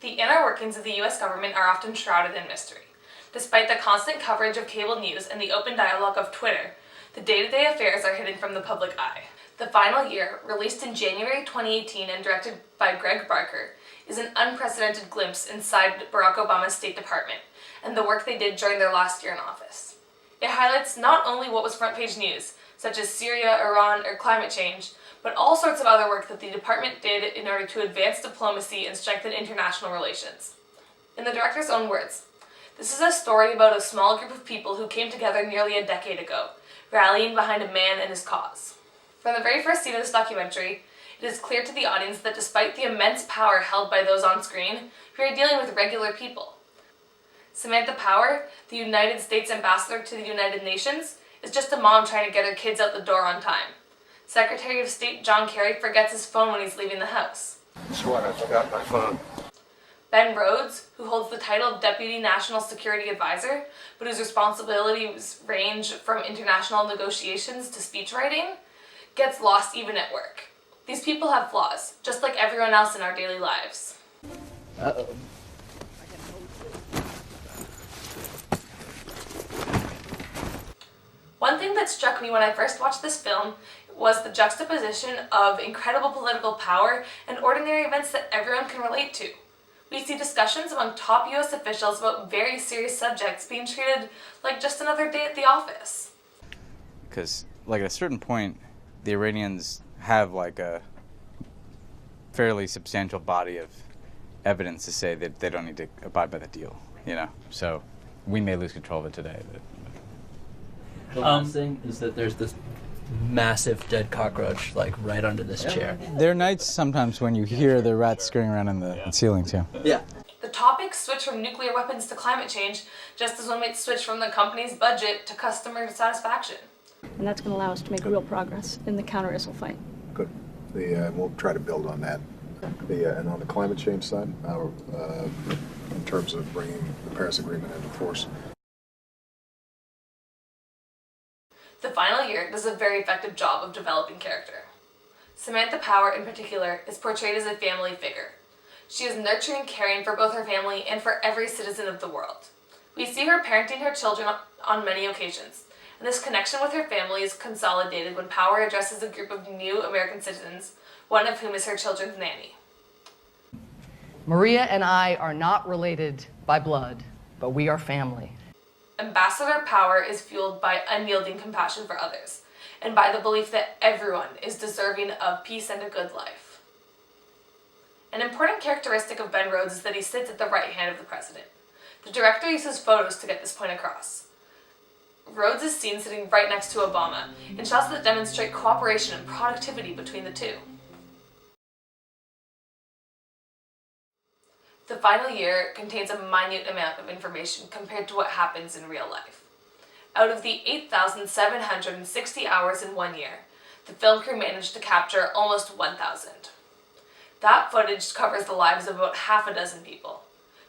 The inner workings of the US government are often shrouded in mystery. Despite the constant coverage of cable news and the open dialogue of Twitter, the day-to-day affairs are hidden from the public eye. The Final Year, released in January 2018 and directed by Greg Barker, is an unprecedented glimpse inside Barack Obama's State Department and the work they did during their last year in office. It highlights not only what was front-page news, such as Syria, Iran, or climate change, but all sorts of other work that the department did in order to advance diplomacy and strengthen international relations. In the director's own words, "This is a story about a small group of people who came together nearly a decade ago, rallying behind a man and his cause." From the very first scene of this documentary, it is clear to the audience that despite the immense power held by those on screen, we are dealing with regular people. Samantha Power, the United States ambassador to the United Nations, is just a mom trying to get her kids out the door on time. Secretary of State John Kerry forgets his phone when he's leaving the house. That's what, I forgot my phone. Ben Rhodes, who holds the title of Deputy National Security Advisor, but whose responsibilities range from international negotiations to speechwriting, gets lost even at work. These people have flaws, just like everyone else in our daily lives. Uh-oh. One thing that struck me when I first watched this film was the juxtaposition of incredible political power and ordinary events that everyone can relate to. We see discussions among top US officials about very serious subjects being treated like just another day at the office. Because, like, at a certain point, the Iranians have, like, a fairly substantial body of evidence to say that they don't need to abide by the deal, you know? So we may lose control of it today. The last thing is that there's this massive dead cockroach, like, right under this chair. There are nights sometimes when you hear the rats scurrying around in the ceiling, too. Yeah. The topics switch from nuclear weapons to climate change, just as one might switch from the company's budget to customer satisfaction. And that's going to allow us to make real progress in the counter-ISIL fight. Good. We'll try to build on that. And on the climate change side, in terms of bringing the Paris Agreement into force. The Final Year does a very effective job of developing character. Samantha Power, in particular, is portrayed as a family figure. She is nurturing and caring for both her family and for every citizen of the world. We see her parenting her children on many occasions, and this connection with her family is consolidated when Power addresses a group of new American citizens, one of whom is her children's nanny. Maria and I are not related by blood, but we are family. Ambassador Power is fueled by unyielding compassion for others, and by the belief that everyone is deserving of peace and a good life. An important characteristic of Ben Rhodes is that he sits at the right hand of the president. The director uses photos to get this point across. Rhodes is seen sitting right next to Obama, in shots that demonstrate cooperation and productivity between the two. The Final Year contains a minute amount of information compared to what happens in real life. Out of the 8,760 hours in 1 year, the film crew managed to capture almost 1,000. That footage covers the lives of about half a dozen people.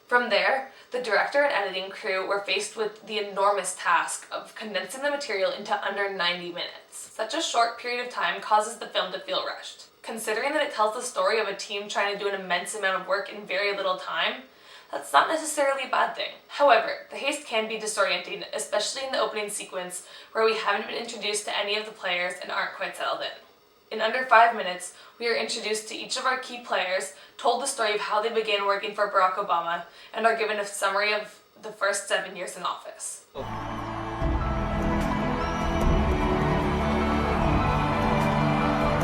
From there, the director and editing crew were faced with the enormous task of condensing the material into under 90 minutes. Such a short period of time causes the film to feel rushed. Considering that it tells the story of a team trying to do an immense amount of work in very little time, that's not necessarily a bad thing. However, the haste can be disorienting, especially in the opening sequence where we haven't been introduced to any of the players and aren't quite settled in. In under 5 minutes, we are introduced to each of our key players, told the story of how they began working for Barack Obama, and are given a summary of the first 7 years in office.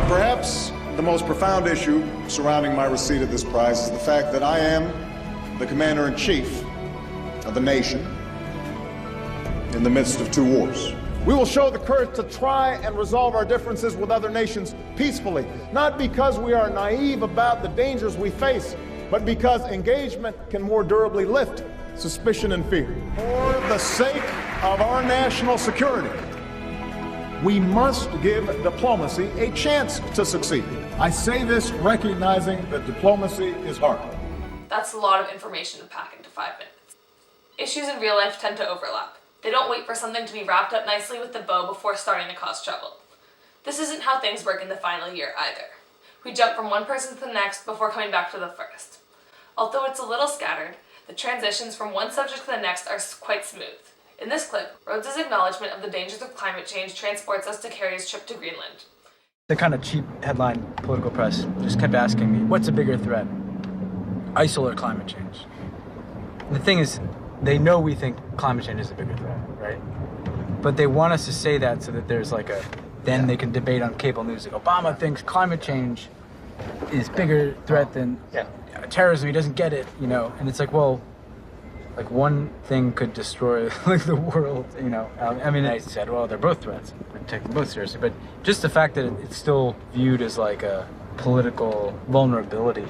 Perhaps the most profound issue surrounding my receipt of this prize is the fact that I am the commander-in-chief of the nation in the midst of 2 wars. We will show the courage to try and resolve our differences with other nations peacefully, not because we are naive about the dangers we face, but because engagement can more durably lift suspicion and fear. For the sake of our national security, we must give diplomacy a chance to succeed. I say this recognizing that diplomacy is hard. That's a lot of information to pack into 5 minutes. Issues in real life tend to overlap. They don't wait for something to be wrapped up nicely with the bow before starting to cause trouble. This isn't how things work in the Final Year either. We jump from one person to the next before coming back to the first. Although it's a little scattered, the transitions from one subject to the next are quite smooth. In this clip, Rhodes' acknowledgement of the dangers of climate change transports us to Kerry's trip to Greenland. The kind of cheap headline political press just kept asking me, what's a bigger threat, ISIL or climate change? And the thing is, they know we think climate change is a bigger threat, right? But they want us to say that so that there's like then they can debate on cable news, like Obama thinks climate change is bigger threat than terrorism, he doesn't get it, and it's like, well, like one thing could destroy like the world, I mean, I said, well, they're both threats. We take them both seriously, but just the fact that it's still viewed as like a political vulnerability.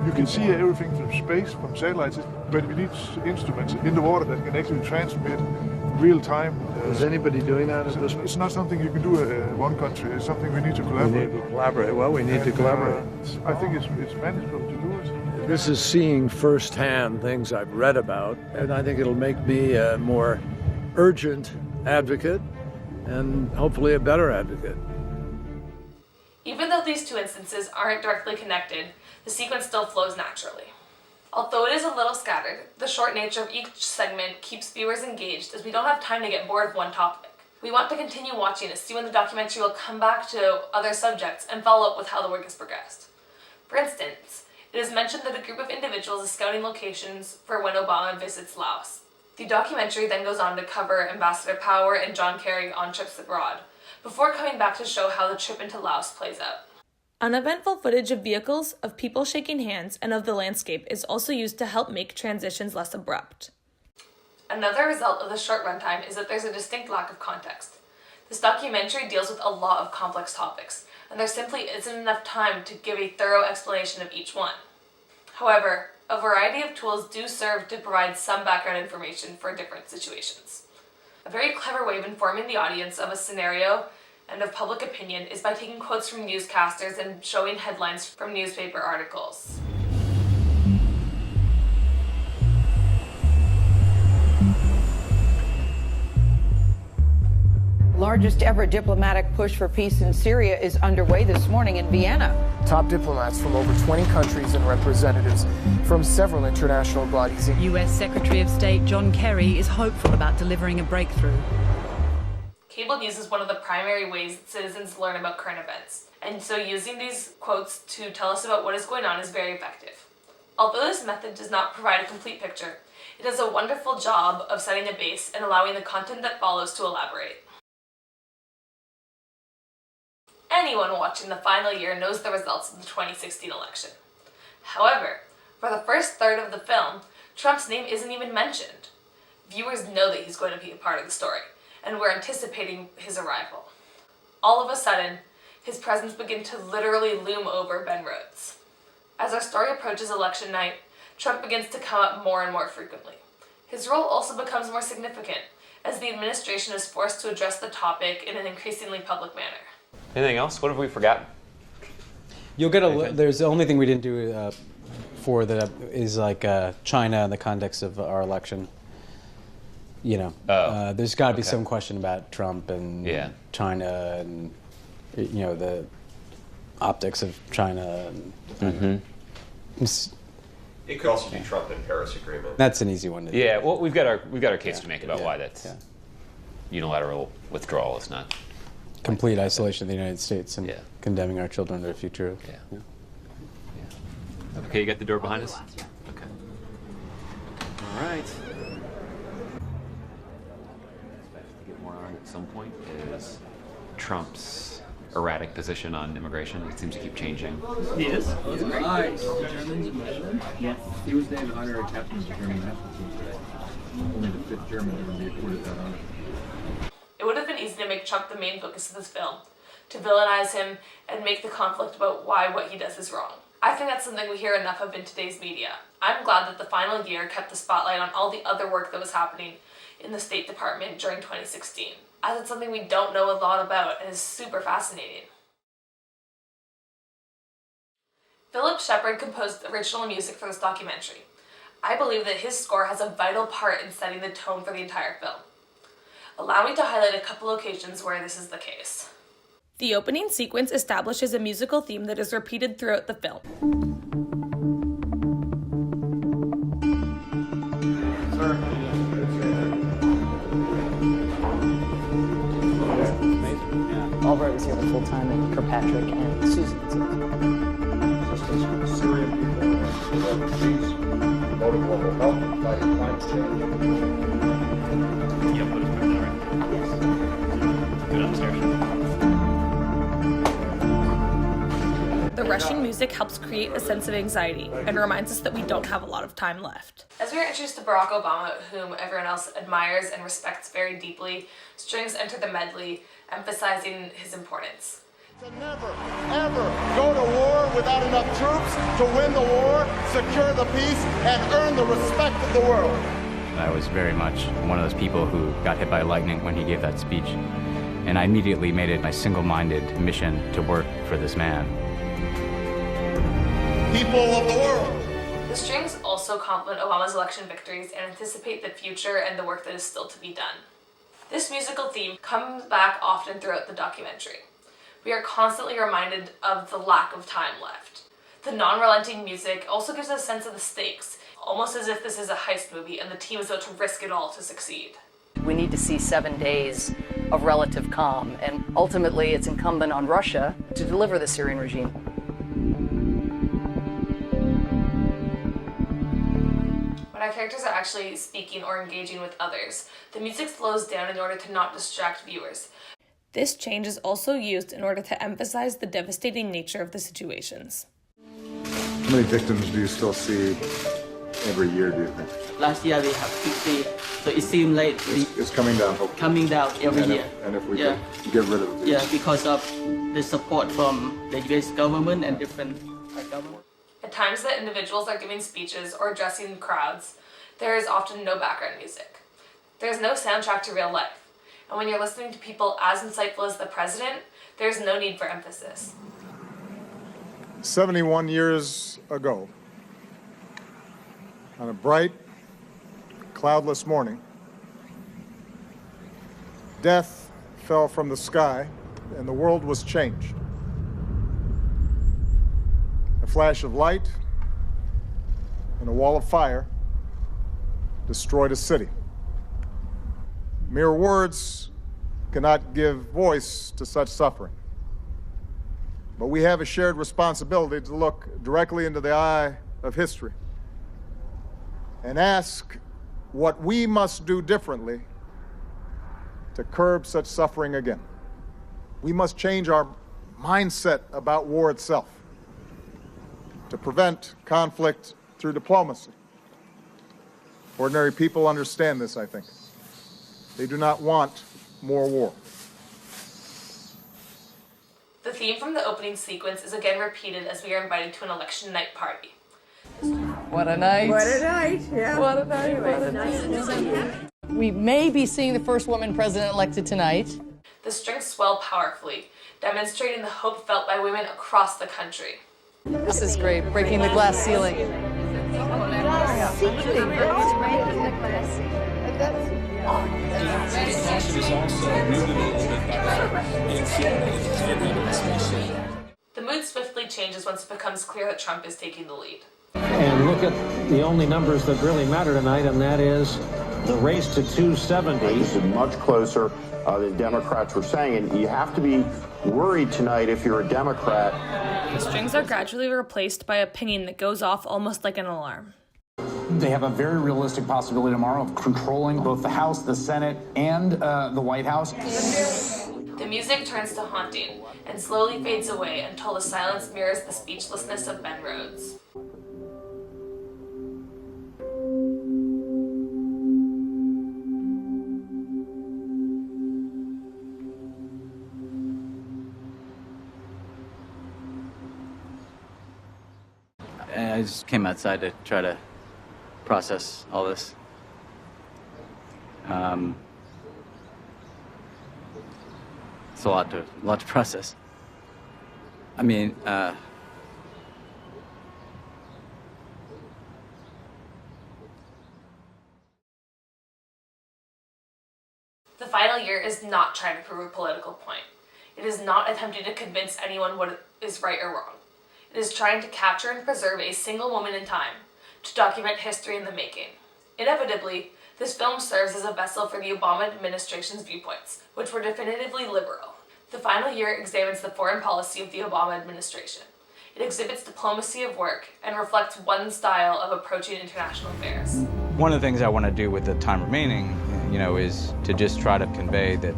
You can see everything from space, from satellites, but we need instruments in the water that can actually transmit real time. Is anybody doing that? It's not something you can do in one country. It's something we need to collaborate. We need to collaborate. Well, we need to collaborate. I think it's manageable to do it. This is seeing firsthand things I've read about, and I think it'll make me a more urgent advocate and hopefully a better advocate. Even though these two instances aren't directly connected, the sequence still flows naturally. Although it is a little scattered, the short nature of each segment keeps viewers engaged as we don't have time to get bored with one topic. We want to continue watching to see when the documentary will come back to other subjects and follow up with how the work has progressed. For instance, it is mentioned that a group of individuals is scouting locations for when Obama visits Laos. The documentary then goes on to cover Ambassador Power and John Kerry on trips abroad, before coming back to show how the trip into Laos plays out. Uneventful footage of vehicles, of people shaking hands, and of the landscape is also used to help make transitions less abrupt. Another result of the short runtime is that there's a distinct lack of context. This documentary deals with a lot of complex topics, and there simply isn't enough time to give a thorough explanation of each one. However, a variety of tools do serve to provide some background information for different situations. A very clever way of informing the audience of a scenario and of public opinion is by taking quotes from newscasters and showing headlines from newspaper articles. Largest ever diplomatic push for peace in Syria is underway this morning in Vienna. Top diplomats from over 20 countries and representatives from several international bodies. U.S. Secretary of State John Kerry is hopeful about delivering a breakthrough. Cable news is one of the primary ways that citizens learn about current events, and so using these quotes to tell us about what is going on is very effective. Although this method does not provide a complete picture, it does a wonderful job of setting a base and allowing the content that follows to elaborate. Anyone watching the final year knows the results of the 2016 election. However, for the first third of the film, Trump's name isn't even mentioned. Viewers know that he's going to be a part of the story, and we're anticipating his arrival. All of a sudden, his presence begins to literally loom over Ben Rhodes. As our story approaches election night, Trump begins to come up more and more frequently. His role also becomes more significant, as the administration is forced to address the topic in an increasingly public manner. Anything else? What have we forgotten? You'll get there's the only thing we didn't do for that is like China in the context of our election. There's got to be some question about Trump and China and the optics of China. And, It could also be Trump and Paris Agreement. That's an easy one to do. Yeah, well, we've got our case to make about why that unilateral withdrawal is not complete isolation of the United States and condemning our children to a future. Okay, you got the door behind us? Okay. All right. To get more on at some point is Trump's erratic position on immigration. It seems to keep changing. He is? Oh, that's great. Nice. The Germans invited? Yes. He was named honorary captain of the German national team today. Only the fifth German to be accorded that honor. It would have been easy to make Trump the main focus of this film, to villainize him and make the conflict about why what he does is wrong. I think that's something we hear enough of in today's media. I'm glad that the final year kept the spotlight on all the other work that was happening in the State Department during 2016, as it's something we don't know a lot about and is super fascinating. Philip Philip Shepard composed original music for this documentary. I believe that his score has a vital part in setting the tone for the entire film. Allow me to highlight a couple locations where this is the case. The opening sequence establishes a musical theme that is repeated throughout the film. Albright was here the full time, and Kirkpatrick and Susan. Syrian people, refugees, promoting global health, fighting climate change. Yeah, put us back there, right? Yes. Good upstairs. The rushing music helps create a sense of anxiety and reminds us that we don't have a lot of time left. As we are introduced to Barack Obama, whom everyone else admires and respects very deeply, strings enter the medley, emphasizing his importance. To never, ever go to war without enough troops to win the war, secure the peace, and earn the respect of the world. I was very much one of those people who got hit by lightning when he gave that speech. And I immediately made it my single-minded mission to work for this man. People of the world. The strings also complement Obama's election victories and anticipate the future and the work that is still to be done. This musical theme comes back often throughout the documentary. We are constantly reminded of the lack of time left. The non-relenting music also gives us a sense of the stakes, almost as if this is a heist movie and the team is about to risk it all to succeed. We need to see 7 days of relative calm, and ultimately it's incumbent on Russia to deliver the Syrian regime. When our characters are actually speaking or engaging with others, the music slows down in order to not distract viewers. This change is also used in order to emphasize the devastating nature of the situations. How many victims do you still see every year, do you think? Last year we have 50, so it seems like It's coming down, hopefully. coming down every And year. and if we could get rid of these. Yeah, because of the support from the US government and different governments. At times that individuals are giving speeches or addressing crowds, there is often no background music. There is no soundtrack to real life. And when you're listening to people as insightful as the president, there's no need for emphasis. 71 years ago, on a bright, cloudless morning, death fell from the sky and the world was changed. A flash of light and a wall of fire destroyed a city. Mere words cannot give voice to such suffering. But we have a shared responsibility to look directly into the eye of history and ask what we must do differently to curb such suffering again. We must change our mindset about war itself to prevent conflict through diplomacy. Ordinary people understand this, I think. They do not want more war. The theme from the opening sequence is again repeated as we are invited to an election night party. What a night. What a night, yeah. What a night, what a night. We may be seeing the first woman president elected tonight. The strings swell powerfully, demonstrating the hope felt by women across the country. This is great, breaking the glass ceiling. The mood swiftly changes once it becomes clear that Trump is taking the lead. And look at the only numbers that really matter tonight, and that is the race to 270. This is much closer than Democrats were saying, and you have to be worried tonight if you're a Democrat. The strings are gradually replaced by a pinging that goes off almost like an alarm. They have a very realistic possibility tomorrow of controlling both the House, the Senate, and the White House. The music turns to haunting and slowly fades away until the silence mirrors the speechlessness of Ben Rhodes. I just came outside to try to process all this. It's a lot to process. I mean, final year is not trying to prove a political point. It is not attempting to convince anyone what is right or wrong. It is trying to capture and preserve a single moment in time, to document history in the making. Inevitably, this film serves as a vessel for the Obama administration's viewpoints, which were definitively liberal. The final year examines the foreign policy of the Obama administration. It exhibits diplomacy of work and reflects one style of approaching international affairs. One of the things I want to do with the time remaining, is to just try to convey that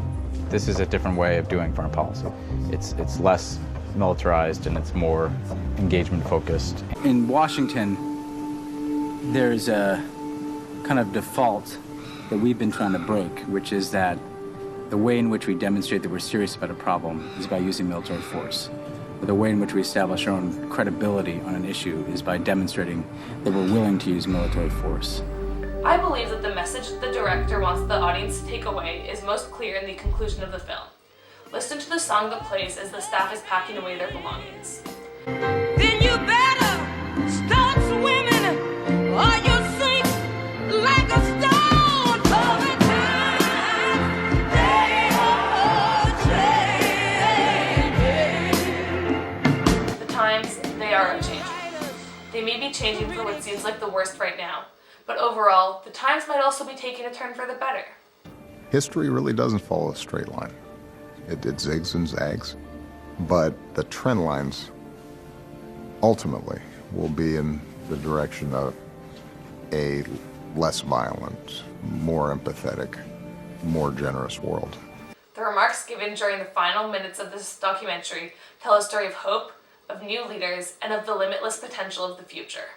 this is a different way of doing foreign policy. It's less militarized and it's more engagement focused. In Washington, there's a kind of default that we've been trying to break, which is that the way in which we demonstrate that we're serious about a problem is by using military force. But the way in which we establish our own credibility on an issue is by demonstrating that we're willing to use military force. I believe that the message the director wants the audience to take away is most clear in the conclusion of the film. Listen to the song that plays as the staff is packing away their belongings. Then you better start swimming or you'll sink like a stone. All the time they are changing. The times, they are changing. They may be changing for what seems like the worst right now, but overall, the times might also be taking a turn for the better. History really doesn't follow a straight line. It zigs and zags, but the trend lines ultimately will be in the direction of a less violent, more empathetic, more generous world. The remarks given during the final minutes of this documentary tell a story of hope, of new leaders, and of the limitless potential of the future.